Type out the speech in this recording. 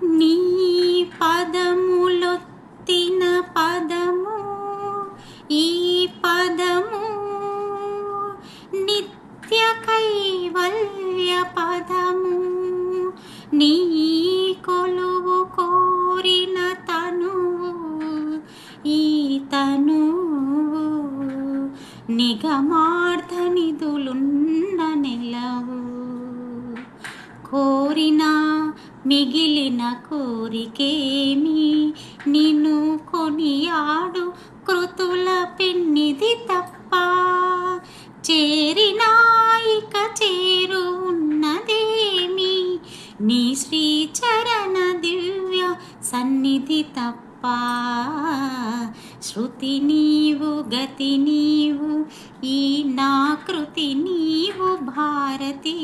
నీ పదములొత్తిన పదము ఈ పదము నిత్య కైవల్య పదము. నీ కొలువు కోరిన తనువు ఈ తనువు నిగమార్థ నిధులున్న నెలవు. కోరినా మిగిలిన కోరికేమి నిన్ను కొనియాడు కృతుల పెన్నిది తప్ప. చేరినా ఇక చేరు ఉన్నదేమి నీ శ్రీచరణ దివ్య సన్నిధి తప్ప. శృతి నీవు గతి నీవు ఈ నా కృతి నీవు భారతి.